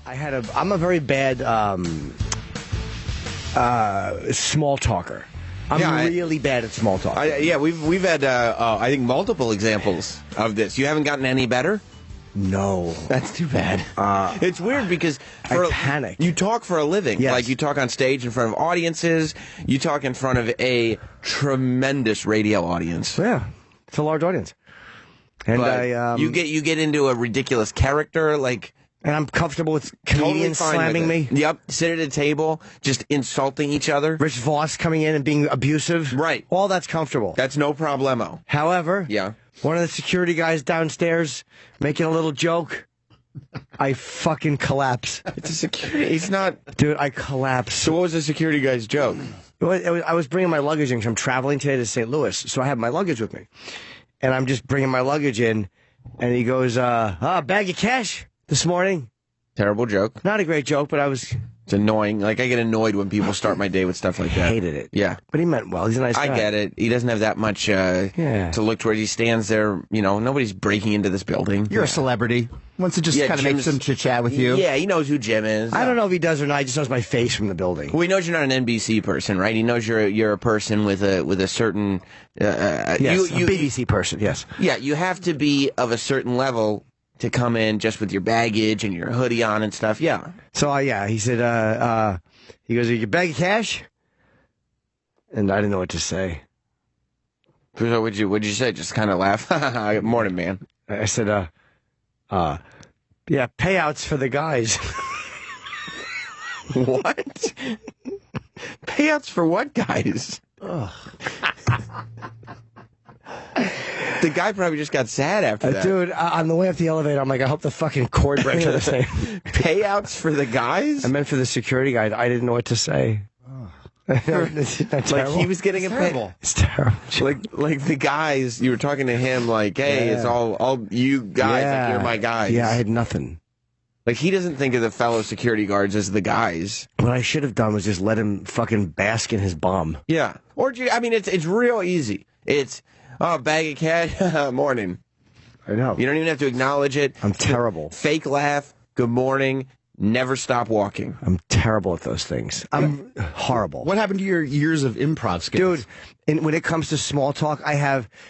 I'm a very bad small talker. I'm really bad at small talk. We've had I think multiple examples of this. You haven't gotten any better? No. That's too bad. It's weird because I panic. You talk for a living. Yes. Like you talk on stage in front of audiences. You talk in front of a tremendous radio audience. Yeah, it's a large audience. And you get into a ridiculous character, like. And I'm comfortable with comedians slamming me. Yep, sit at a table, just insulting each other. Rich Voss coming in and being abusive. Right. All that's comfortable. That's no problemo. However, one of the security guys downstairs making a little joke, I fucking collapse. It's a security. He's not. Dude, I collapse. So what was the security guy's joke? I was bringing my luggage in because I'm traveling today to St. Louis, so I have my luggage with me. And I'm just bringing my luggage in, and he goes, bag of cash? This morning. Terrible joke. Not a great joke, but It's annoying. Like, I get annoyed when people start my day with stuff like that. Hated it. Yeah. But he meant well. He's a nice guy. I get it. He doesn't have that much to look towards. He stands there, nobody's breaking into this building. You're a celebrity. Wants to just kind of make some chit-chat with you. Yeah, he knows who Jim is. I don't know if he does or not. He just knows my face from the building. Well, he knows you're not an NBC person, right? He knows you're a person with a certain... yes, a BBC person, yes. Yeah, you have to be of a certain level to come in just with your baggage and your hoodie on and stuff, yeah. So, he said, he goes, your bag of cash? And I didn't know what to say. So what'd you say? Just kind of laugh? Morning, man. I said, payouts for the guys. What? Payouts for what guys? Ugh. The guy probably just got sad after that. Dude, on the way up the elevator, I'm like, I hope the fucking cord breaks are the same. Payouts for the guys? I meant for the security guy. I didn't know what to say. Isn't that terrible? Like he was getting terrible. It's terrible. Like the guys, you were talking to him like, hey, it's all you guys, like you're my guys. Yeah, I had nothing. Like he doesn't think of the fellow security guards as the guys. What I should have done was just let him fucking bask in his bomb. Yeah. Or, it's real easy. It's... Oh, bag of cash. Morning. I know. You don't even have to acknowledge it. I'm terrible. Fake laugh. Good morning. Never stop walking. I'm terrible at those things. I'm horrible. What happened to your years of improv skills? Dude, when it comes to small talk,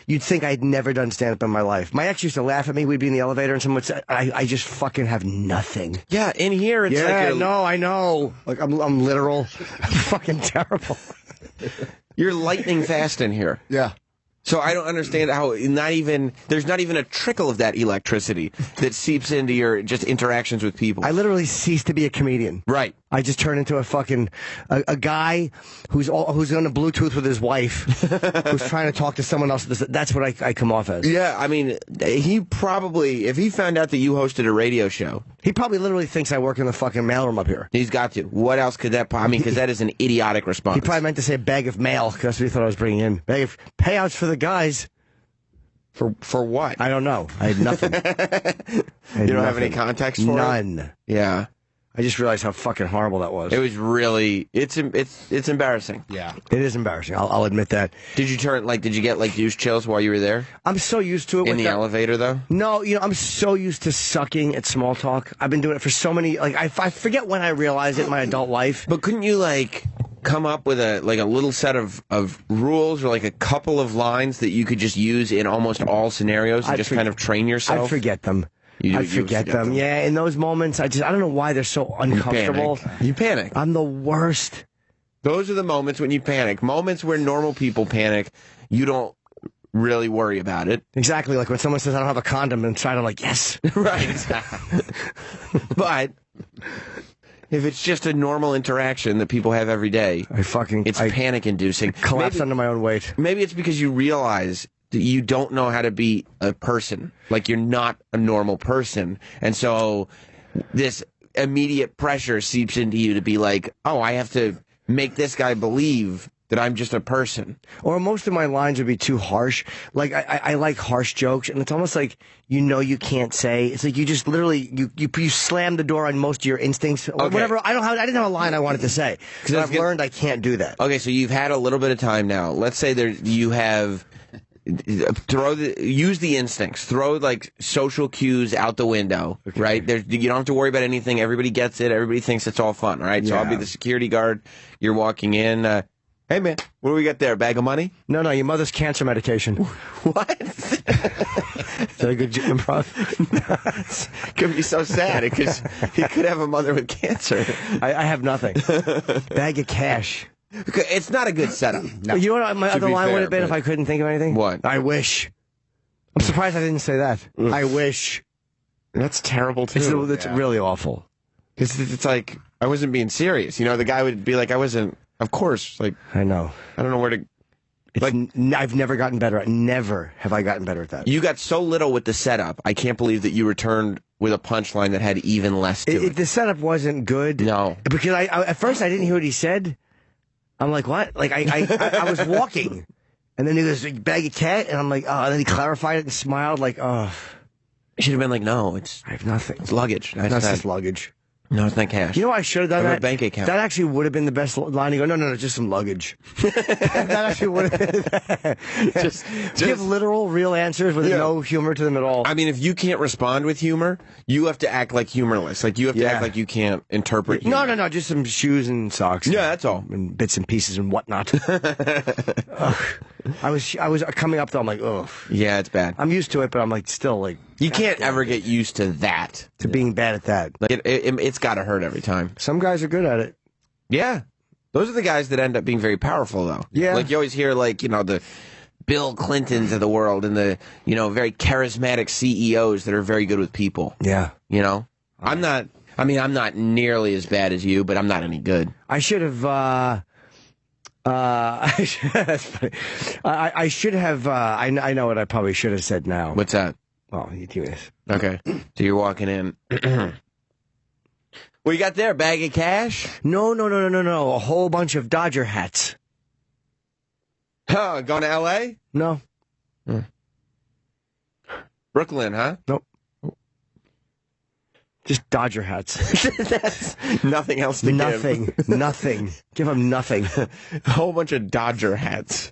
you'd think I'd never done stand-up in my life. My ex used to laugh at me. We'd be in the elevator and someone would say, I just fucking have nothing. Yeah, in here it's like... No, I know. Like, I'm literal. I'm fucking terrible. You're lightning fast in here. Yeah. So I don't understand how there's not even a trickle of that electricity that seeps into your just interactions with people. I literally ceased to be a comedian. Right. I just turned into a guy who's on a Bluetooth with his wife, who's trying to talk to someone else. That's what I come off as. Yeah, he probably, if he found out that you hosted a radio show, he probably literally thinks I work in the fucking mailroom up here. He's got to. What else could that? Because that is an idiotic response. He probably meant to say a bag of mail because that's what he thought I was bringing in. Bag of payouts for the guys. For what? I don't know. I had nothing. You don't have any context for it? None. Yeah. I just realized how fucking horrible that was. It was really, it's embarrassing. Yeah. It is embarrassing. I'll admit that. Did you get douche chills while you were there? I'm so used to it. In the elevator, though? No, I'm so used to sucking at small talk. I've been doing it for so many, I forget when I realized it in my adult life. But couldn't you, come up with a little set of rules or a couple of lines that you could just use in almost all scenarios and kind of train yourself? I'd forget them. I forget them. Yeah, in those moments, I don't know why they're so uncomfortable. You panic. I'm the worst. Those are the moments when you panic. Moments where normal people panic, you don't really worry about it. Exactly, like when someone says, I don't have a condom, inside I'm like, yes. Right. But if it's just a normal interaction that people have every day, it's panic-inducing. Collapse under my own weight. Maybe it's because you realize that you don't know how to be a person. Like, you're not a normal person. And so this immediate pressure seeps into you to be like, oh, I have to make this guy believe that I'm just a person. Or most of my lines would be too harsh. Like, I like harsh jokes, and it's almost like you can't say. It's like you just literally, you slam the door on most of your instincts. Or whatever. I didn't have a line I wanted to say. Because I've learned I can't do that. Okay, so you've had a little bit of time now. Let's say you have use the instincts. Throw like social cues out the window, right? You don't have to worry about anything. Everybody gets it. Everybody thinks it's all fun, right? So I'll be the security guard. You're walking in. Hey man, what do we got there? A bag of money? No, your mother's cancer medication. What? Is that a good improv? It's gonna be so sad because he could have a mother with cancer. I have nothing. Bag of cash. It's not a good setup. No. You know what my other line would have been if I couldn't think of anything? What? I wish. I'm surprised I didn't say that. I wish. That's terrible too. It's really awful. It's like I wasn't being serious. You know, the guy would be like, I wasn't. Of course, like I know. I don't know where to. I've never gotten better at. Never have I gotten better at that. You got so little with the setup. I can't believe that you returned with a punchline that had even less to it. The setup wasn't good. No, because I at first I didn't hear what he said. I'm like, what? Like I was walking, and then he goes, bag of cat, and I'm like, oh. And then he clarified it and smiled, like, oh. I should have been like, no, I have nothing. It's luggage. That's just luggage. No, it's not cash. You know what I should have done? I have a bank account. That actually would have been the best line. You go, no, just some luggage. That actually would have just give literal, real answers with no humor to them at all. I mean, if you can't respond with humor, you have to act like humorless. Like you have to act like you can't interpret humor. No, just some shoes and socks. Yeah, that's all. And bits and pieces and whatnot. I was coming up though. I'm like, ugh. Yeah, it's bad. I'm used to it, but I'm like, still like. You can't ever get used to that. To being bad at that. Like it's got to hurt every time. Some guys are good at it. Yeah. Those are the guys that end up being very powerful, though. Yeah. Like, you always hear, like, you know, the Bill Clintons of the world and the, you know, very charismatic CEOs that are very good with people. Yeah. You know? I'm not nearly as bad as you, but I'm not any good. I should have, that's funny. I should have, I know what I probably should have said now. What's that? Oh, you do this. Okay. So you're walking in. What you got there? Bag of cash? No. A whole bunch of Dodger hats. Huh, going to L.A.? No. Brooklyn, huh? Nope. Just Dodger hats. That's nothing else to give. Nothing. Give them nothing. A whole bunch of Dodger hats.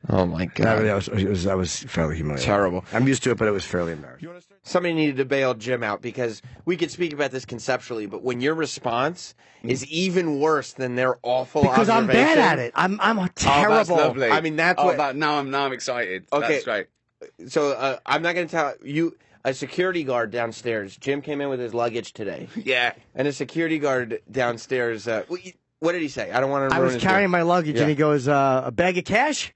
Oh, my God. That was fairly humiliating. Terrible. I'm used to it, but it was fairly embarrassing. Somebody needed to bail Jim out because we could speak about this conceptually, but when your response is even worse than their awful because I'm bad at it. I'm terrible. Oh, that's lovely. I mean, that's what... Now I'm excited. Okay. That's great. So I'm not going to tell you... A security guard downstairs. Jim came in with his luggage today. Yeah. And a security guard downstairs... what did he say? I don't want to ruin I was carrying my luggage, and he goes, a bag of cash?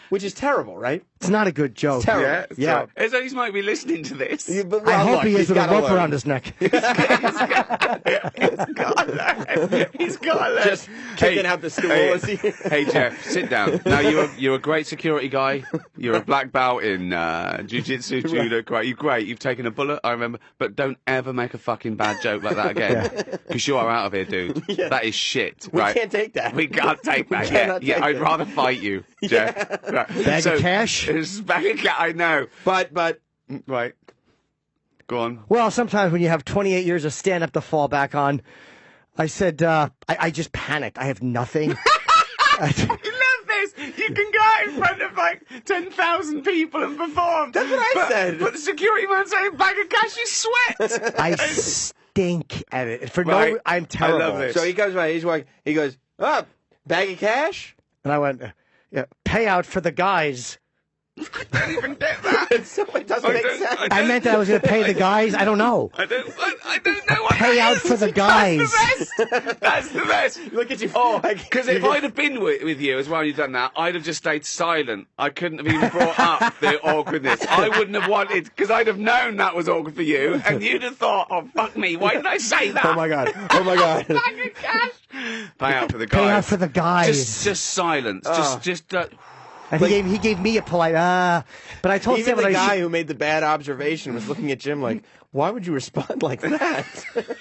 Which is terrible, right? It's not a good joke. It's terrible. Yeah. He might be listening to this. Yeah, but, I hope he is with a rope around his neck. He's got to learn. Just kicking out the stool. Hey, Jeff, sit down. Now, you're a great security guy. You're a black belt in jiu-jitsu, judo. Great. You've taken a bullet, I remember. But don't ever make a fucking bad joke like that again. Because you are out of here, dude. Yeah. That is shit. We can't take that. We can't take that. Yeah, I'd rather fight you, Jeff. Yeah. Right. Bag of cash? It's bag of cash, I know. But, right. Go on. Well, sometimes when you have 28 years of stand-up to fall back on, I said, I just panicked. I have nothing. I love this. You can go out in front of like 10,000 people and perform. That's what I said. But the security man saying bag of cash, you sweat. I stink at it. I'm terrible. I love this. So he comes by, he's walking, he goes, oh, bag of cash? And I went, yeah, payout for the guys. I don't even get that. So it doesn't make sense. I meant that I was going to pay the guys. I don't know. I don't know what payout for the guys. That's the best. Look at you. Oh, because if I'd have been with you as well and you'd done that, I'd have just stayed silent. I couldn't have even brought up the awkwardness. I wouldn't have wanted, because I'd have known that was awkward for you, and you'd have thought, oh, fuck me, why did I say that? Oh, my God. Bag of cash. Payout for the guys. Payout for the guys. Just silence. Just and he gave me a polite, but I told even Sam the guy who made the bad observation was looking at Jim like, why would you respond like that?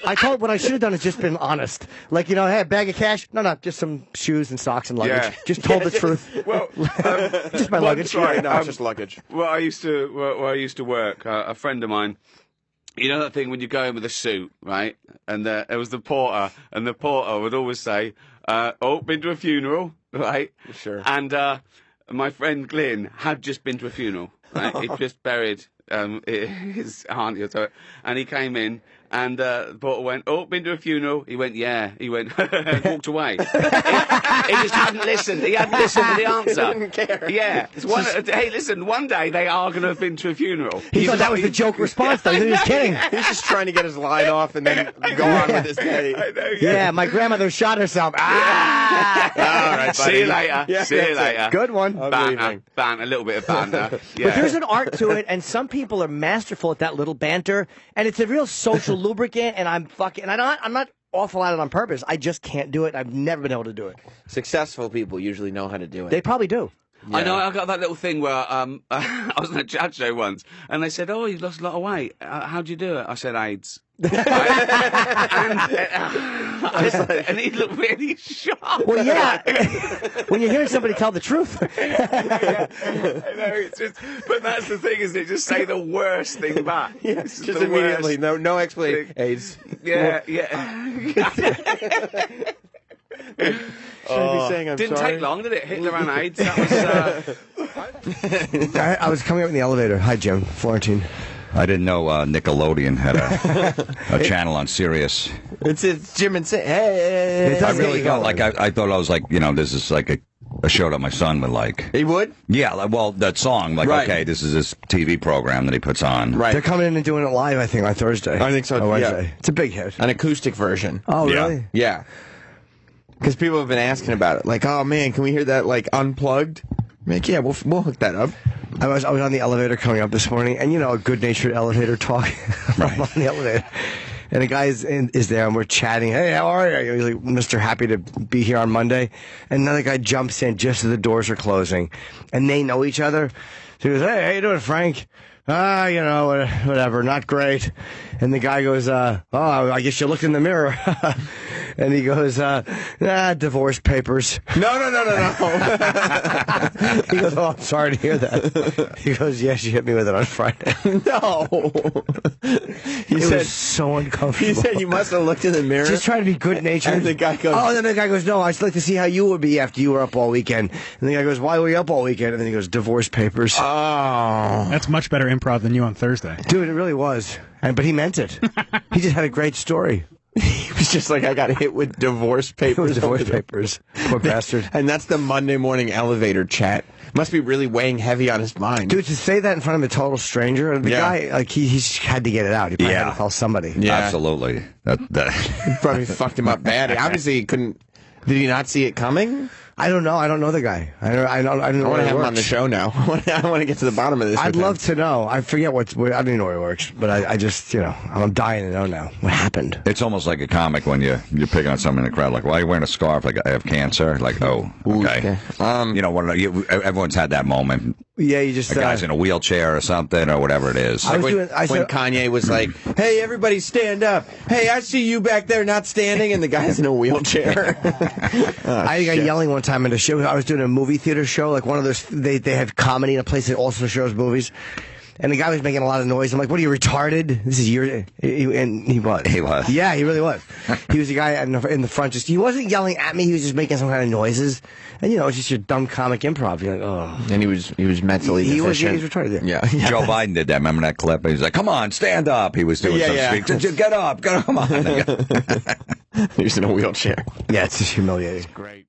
I told what I should have done is just been honest. Like, you know, hey, a bag of cash? No, just some shoes and socks and luggage. Yeah. Just told the truth. Well, just my luggage. Right, no, it's just luggage. Where I used to work, a friend of mine, you know that thing when you go in with a suit, right? And there was the porter, and the porter would always say, oh, been to a funeral, right? Sure. And my friend Glyn had just been to a funeral. Right? He'd just buried his auntie or something, and he came in. And the porter went, "Oh, been to a funeral?" He went, "Yeah." He went, and walked away. He just hadn't listened. He hadn't listened to the answer. He didn't care. Yeah. Hey, listen, one day they are going to have been to a funeral. He thought that was the joke response, though. He was kidding. He's just trying to get his line off and then go on with his day. I know, Yeah, my grandmother shot herself. Ah! All right, buddy. See you later. Yeah, See you later. Good one. Banter, a little bit of banter. Yeah. But there's an art to it, and some people are masterful at that little banter, and it's a real social lubricant. And I'm not awful at it on purpose. I just can't do it. I've never been able to do it. Successful people usually know how to do it. They probably do. Yeah. I know. I got that little thing where I was on a chat show once, and they said, "Oh, you've lost a lot of weight. How'd you do it?" I said, "AIDS." And he looked really shocked. Well, yeah. When you're hearing somebody tell the truth. I know, it's just, but that's the thing, isn't it? Just say the worst thing back. Yeah, just immediately. No explanation. AIDS. Yeah. Didn't take long, did it? Hitler and AIDS. That was. I was coming up in the elevator. Hi, Jim. Florentine. I didn't know Nickelodeon had a channel on Sirius. It's Jim and Sam. Hey. I really felt like I thought I was like, this is like a show that my son would like. He would? Yeah, well, that song, like, right. Okay, this is this TV program that he puts on. Right. They're coming in and doing it live, I think, on Thursday. I think so, or Wednesday. yeah. It's a big hit. An acoustic version. Oh, Yeah. really? Yeah. Because people have been asking about it. Like, oh, man, can we hear that, like, unplugged? I'm like, yeah, we'll hook that up. I was on the elevator coming up this morning, and a good-natured elevator talk. Right. I'm on the elevator, and the guy is there, and we're chatting. Hey, how are you? He's like, Mr. Happy to be here on Monday. And another guy jumps in just as the doors are closing, and they know each other. So he goes, "Hey, how you doing, Frank?" Whatever, not great. And the guy goes, "Oh, I guess you looked in the mirror." And he goes, "Divorce papers." No. He goes, "Oh, I'm sorry to hear that." He goes, "Yeah, she hit me with it on Friday." No. It was so uncomfortable. He said you must have looked in the mirror. Just trying to be good-natured. And the guy goes, "Oh," then the guy goes, "No, I'd just like to see how you would be after you were up all weekend." And the guy goes, "Why were you up all weekend?" And then he goes, "Divorce papers." Oh. That's much better improv than you on Thursday. Dude, it really was. But he meant it. He just had a great story. He was just like, I got hit with divorce papers. Divorce papers. Poor bastard. And that's the Monday morning elevator chat. Must be really weighing heavy on his mind. Dude, to say that in front of a total stranger, the guy, like, he had to get it out. He probably had to call somebody. Yeah. Absolutely. That probably fucked him up bad. Obviously, he couldn't. Did he not see it coming? I don't know. I don't know the guy. I don't know. I want to have him on the show now. I want to get to the bottom of this. I'd love to know. I forget I don't even know where he works, but I just, I'm dying to know now what happened. it's almost like a comic when you're picking on someone in the crowd, like, why are you wearing a scarf? Like, I have cancer. Like, oh, okay. Everyone's had that moment. Yeah, you just A guy's in a wheelchair or something or whatever it is. I was when Kanye was like, "Hey, everybody, stand up! Hey, I see you back there not standing," and the guy's in a wheelchair. I got yelling one time at a show. I was doing a movie theater show, like one of those. They have comedy in a place that also shows movies. And the guy was making a lot of noise. I'm like, "What are you, retarded?" This is and he was. He was. Yeah, he really was. He was the guy in the front. He wasn't yelling at me. He was just making some kind of noises. And it's just your dumb comic improv. You're like, oh. And he was mentally deficient. He was retarded. Yeah. Joe Biden did that. Remember that clip? He was like, "Come on, stand up." He was doing some speech. Get up. Come on. He was in a wheelchair. Yeah, it's just humiliating. Great.